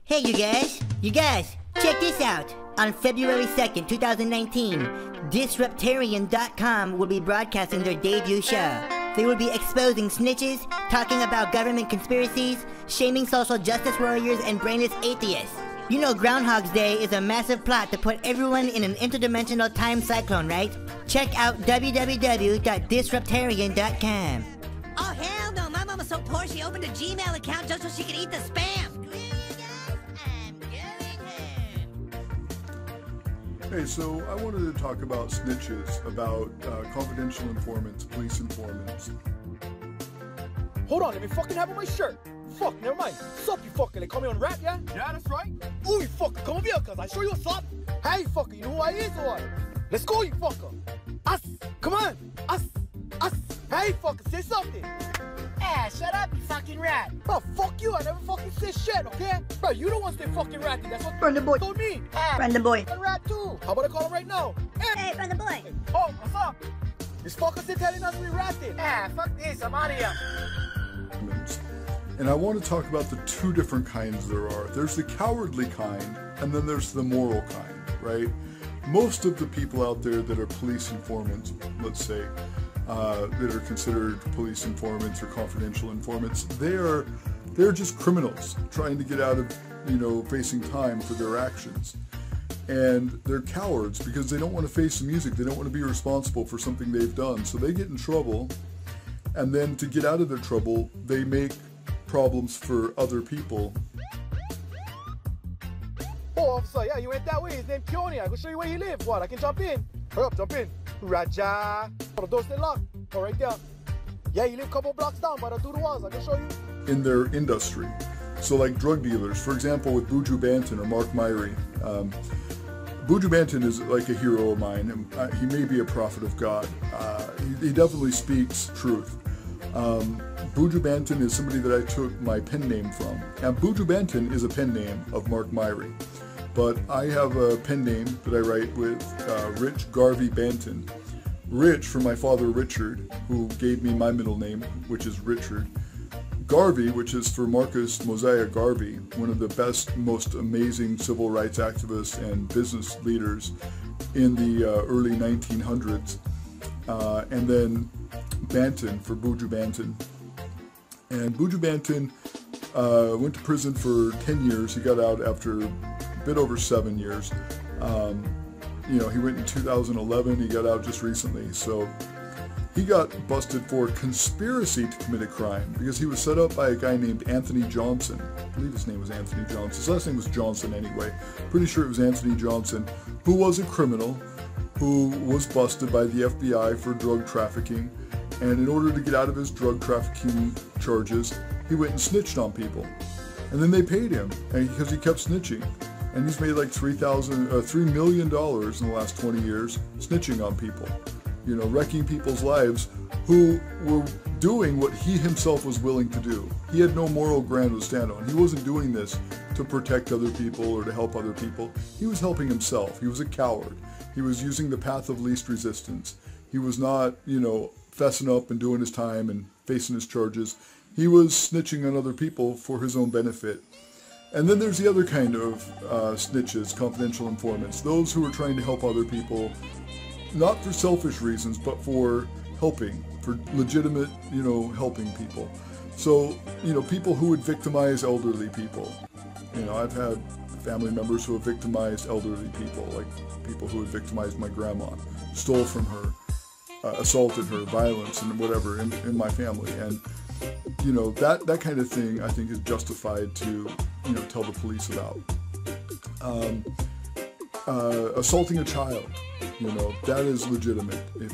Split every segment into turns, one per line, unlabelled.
Hey you guys, check this out. On February 2nd, 2019, Disruptarian.com will be broadcasting their debut show. They will be exposing snitches, talking about government conspiracies, shaming social justice warriors, and brainless atheists. You know Groundhog's Day is a massive plot to put everyone in an interdimensional time cyclone, right? Check out www.disruptarian.com.
Oh hell no, my mama's so poor she opened a Gmail account just so she could eat the spam.
Hey, so I wanted to talk about snitches, about confidential informants, police informants.
Hold on, let me fucking have on my shirt. Fuck, never mind. Sup, you fucker? They call me on rap, yeah? Yeah, that's right. Ooh, you fucker, come over here, cuz I show you what's up. Hey, fucker, you know who I is or what? Let's go, you fucker. Us, come on. Us. Hey, fucker, say something.
Ah, shut up, you fucking rat.
Bro, fuck you, I never fucking say shit, okay? Bro, you don't want to stay fucking ratty, that's what
Brother boy.
told me.
Brother boy.
I'm a rat too. How about I call him right now?
Hey, brother boy.
Oh, what's up? This fucker's still telling us we ratted.
Ah, fuck this, I'm out of here.
And I want to talk about the two different kinds there are. There's the cowardly kind, and then there's the moral kind, right? Most of the people out there that are police informants, let's say, that are considered police informants or confidential informants, they're just criminals trying to get out of, facing time for their actions. And they're cowards because they don't want to face the music. They don't want to be responsible for something they've done. So they get in trouble, and then to get out of their trouble, they make problems for other people.
Oh, officer, yeah, you went that way. His name Keone. I can show you where he lives. What? I can jump in. Hurry up, jump in. Raja. Oh, the door's still locked. Oh, right there. Yeah, you live a couple blocks down by the two walls. I can show you.
In their industry. So like drug dealers, for example, with Buju Banton or Mark Myrie. Buju Banton is like a hero of mine. And, he may be a prophet of God. He definitely speaks truth. Buju Banton is somebody that I took my pen name from. And Buju Banton is a pen name of Mark Myrie. But I have a pen name that I write with Rich Garvey Banton. Rich for my father Richard, who gave me my middle name, which is Richard. Garvey, which is for Marcus Mosiah Garvey, one of the best, most amazing civil rights activists and business leaders in the early 1900s. And then Banton for Buju Banton. And Buju Banton went to prison for 10 years. He got out after a bit over 7 years. He went in 2011. He got out just recently. So he got busted for conspiracy to commit a crime because he was set up by a guy named Anthony Johnson. I believe his name was Anthony Johnson. His last name was Johnson anyway. Pretty sure it was Anthony Johnson, who was a criminal, who was busted by the FBI for drug trafficking. And in order to get out of his drug trafficking charges, he went and snitched on people. And then they paid him because he kept snitching. And he's made like $3 million in the last 20 years snitching on people. Wrecking people's lives who were doing what he himself was willing to do. He had no moral ground to stand on. He wasn't doing this to protect other people or to help other people. He was helping himself. He was a coward. He was using the path of least resistance. He was not, fessing up and doing his time and facing his charges. He was snitching on other people for his own benefit. And then there's the other kind of snitches, confidential informants, those who are trying to help other people, not for selfish reasons, but for helping, for legitimate, helping people. So, people who would victimize elderly people. I've had family members who have victimized elderly people, like people who had victimized my grandma, stole from her, assaulted her, violence and whatever in my family. And, that kind of thing I think is justified to, tell the police about. Assaulting a child, that is legitimate. If,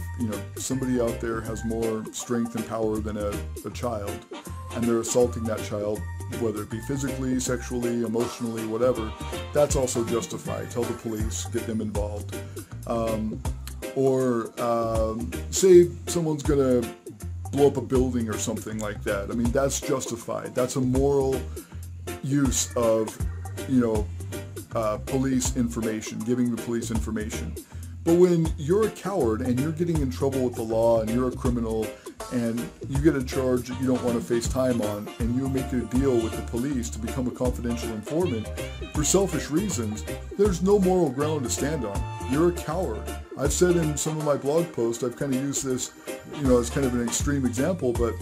somebody out there has more strength and power than a child, and they're assaulting that child, whether it be physically, sexually, emotionally, whatever, that's also justified. Tell the police, get them involved. Or say someone's gonna blow up a building or something like that. I mean, that's justified. That's a moral use of, police information, giving the police information. But when you're a coward and you're getting in trouble with the law and you're a criminal and you get a charge that you don't want to face time on, and you make a deal with the police to become a confidential informant for selfish reasons, there's no moral ground to stand on. You're a coward. I've said in some of my blog posts, I've kind of used this, as kind of an extreme example, but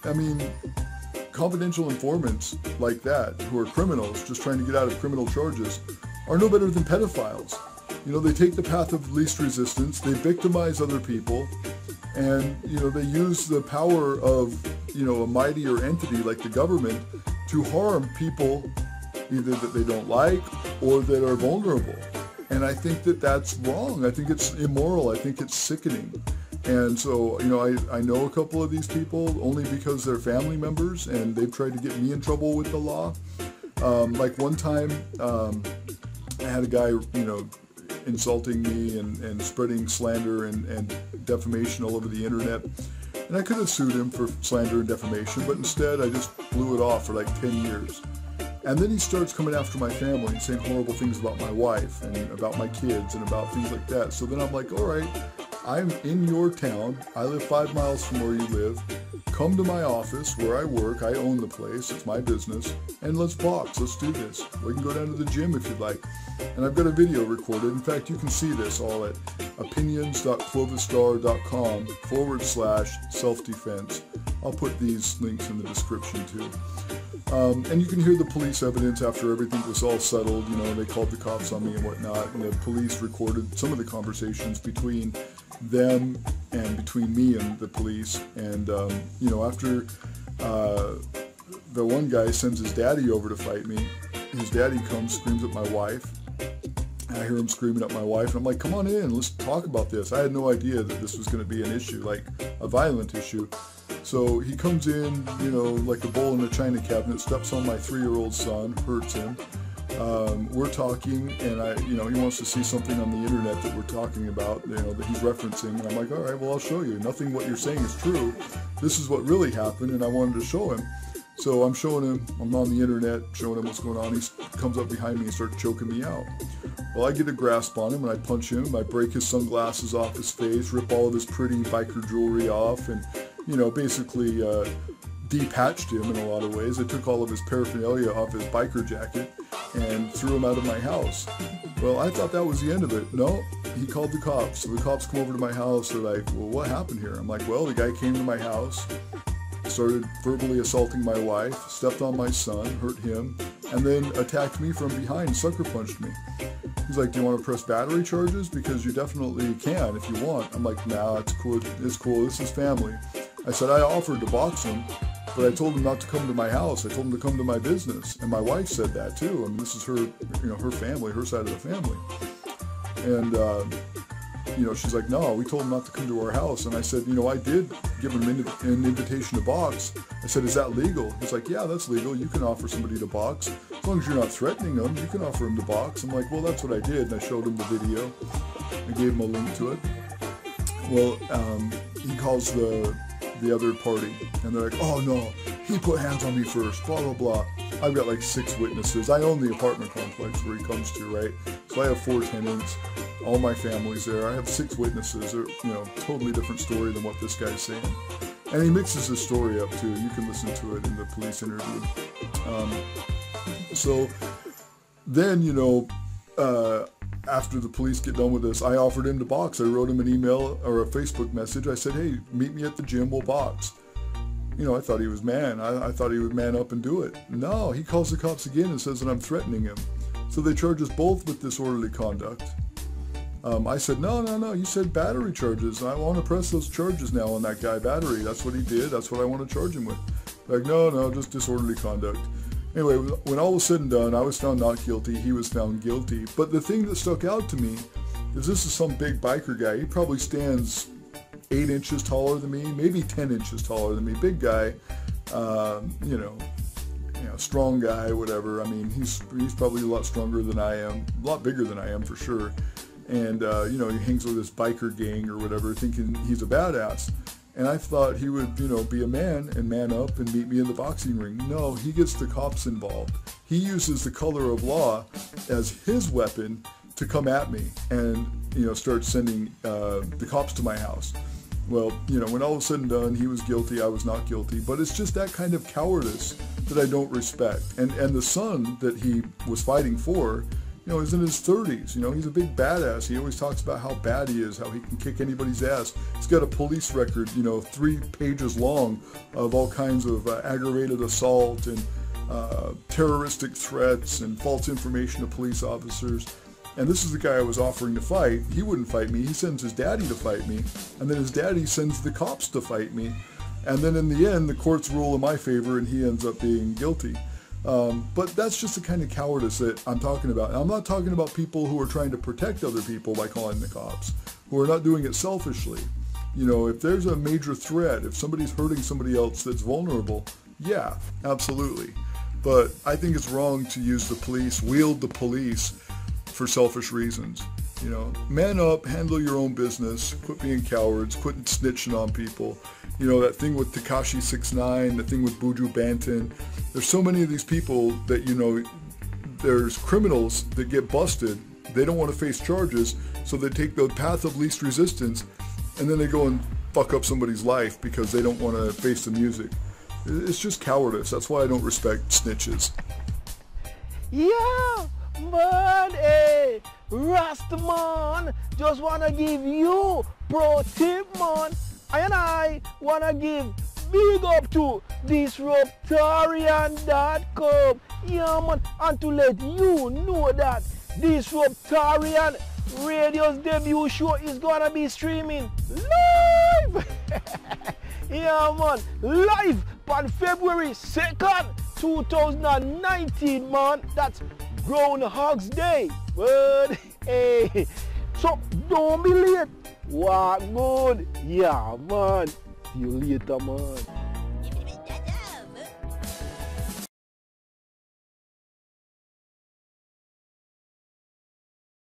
I mean, confidential informants like that, who are criminals just trying to get out of criminal charges, are no better than pedophiles. They take the path of least resistance, they victimize other people, and, they use the power of, a mightier entity like the government to harm people either that they don't like or that are vulnerable. And I think that that's wrong. I think it's immoral. I think it's sickening. And so, I know a couple of these people only because they're family members and they've tried to get me in trouble with the law. Like one time, I had a guy, insulting me and spreading slander and defamation all over the internet. And I could have sued him for slander and defamation, but instead I just blew it off for like 10 years. And then he starts coming after my family and saying horrible things about my wife and about my kids and about things like that. So then I'm like, all right, I'm in your town. I live 5 miles from where you live. Come to my office where I work. I own the place. It's my business. And let's box. Let's do this. We can go down to the gym if you'd like. And I've got a video recorded. In fact, you can see this all at opinions.clovistar.com/self-defense. I'll put these links in the description too. And you can hear the police evidence after everything was all settled. They called the cops on me and whatnot. And the police recorded some of the conversations between them and between me and the police. And, after the one guy sends his daddy over to fight me, his daddy comes, screams at my wife. And I hear him screaming at my wife. And I'm like, come on in, let's talk about this. I had no idea that this was going to be an issue, like a violent issue. So he comes in, like a bull in a china cabinet, steps on my 3-year-old son, hurts him. We're talking, and he wants to see something on the internet that we're talking about, that he's referencing. And I'm like, all right, well, I'll show you. Nothing what you're saying is true. This is what really happened, and I wanted to show him. So I'm showing him, I'm on the internet, showing him what's going on. He comes up behind me and starts choking me out. Well, I get a grasp on him, and I punch him. I break his sunglasses off his face, rip all of his pretty biker jewelry off, and, basically depatched him in a lot of ways. I took all of his paraphernalia off his biker jacket and threw him out of my house. Well, I thought that was the end of it. No, he called the cops. So the cops come over to my house. They're like, well, what happened here? I'm like, well, the guy came to my house, started verbally assaulting my wife, stepped on my son, hurt him, and then attacked me from behind, sucker punched me. He's like, do you want to press battery charges? Because you definitely can if you want. I'm like, nah, it's cool. It's cool. This is family. I said I offered to box him, but I told him not to come to my house. I told him to come to my business. And my wife said that too. I mean, this is her, her family, her side of the family. And, she's like, no, we told him not to come to our house. And I said, I did give him an invitation to box. I said, is that legal? He's like, yeah, that's legal. You can offer somebody to box. As long as you're not threatening them, you can offer him to box. I'm like, well, that's what I did. And I showed him the video. I gave him a link to it. Well, he calls the other party, and they're like, oh no, he put hands on me first, blah, blah, blah. I've got like 6 witnesses. I own the apartment complex where he comes to, right? So I have 4 tenants, all my family's there. I have 6 witnesses. They're, totally different story than what this guy's saying. And he mixes his story up too. You can listen to it in the police interview. So then, after the police get done with this, I offered him to box. I wrote him an email or a Facebook message. I said, hey, meet me at the gym, we'll box. I thought he was man. I thought he would man up and do it. No, he calls the cops again and says that I'm threatening him. So they charge us both with disorderly conduct. I said, no, you said battery charges. I want to press those charges now on that guy, battery. That's what he did. That's what I want to charge him with. Like, no, just disorderly conduct. Anyway, when all was said and done, I was found not guilty. He was found guilty. But the thing that stuck out to me is this is some big biker guy. He probably stands 8 inches taller than me, maybe 10 inches taller than me. Big guy, strong guy, whatever. I mean, he's probably a lot stronger than I am, a lot bigger than I am for sure. And, he hangs with this biker gang or whatever, thinking he's a badass. And I thought he would, be a man and man up and meet me in the boxing ring. No, he gets the cops involved. He uses the color of law as his weapon to come at me and, start sending the cops to my house. Well, you know, when all is said and done, he was guilty, I was not guilty. But it's just that kind of cowardice that I don't respect. And the son that he was fighting for, you know, is in his 30s. You know, he's a big badass. He always talks about how bad he is, how he can kick anybody's ass. He's got a police record, you know, 3 pages long of all kinds of aggravated assault and terroristic threats and false information to police officers. And this is the guy I was offering to fight. He wouldn't fight me. He sends his daddy to fight me. And then his daddy sends the cops to fight me. And then in the end, the courts rule in my favor and he ends up being guilty. But that's just the kind of cowardice that I'm talking about. And I'm not talking about people who are trying to protect other people by calling the cops, who are not doing it selfishly. You know, if there's a major threat, if somebody's hurting somebody else that's vulnerable, yeah, absolutely. But I think it's wrong to use the police, wield the police for selfish reasons. You know, man up, handle your own business, quit being cowards, quit snitching on people. You know, that thing with Tekashi 6ix9ine, the thing with Buju Banton. There's so many of these people that, you know, there's criminals that get busted. They don't want to face charges, so they take the path of least resistance, and then they go and fuck up somebody's life because they don't want to face the music. It's just cowardice. That's why I don't respect snitches.
Yeah, man, hey, Rastaman, just wanna give you pro tip, man. I wanna give big up to Disruptarian.com. Yeah, man, and to let you know that Disruptarian Radio's debut show is gonna be streaming live. Yeah, man, live on February 2nd, 2019, man. That's Groundhog's Day. But hey, so don't be late. Walk good. Yeah, man. See you later, man.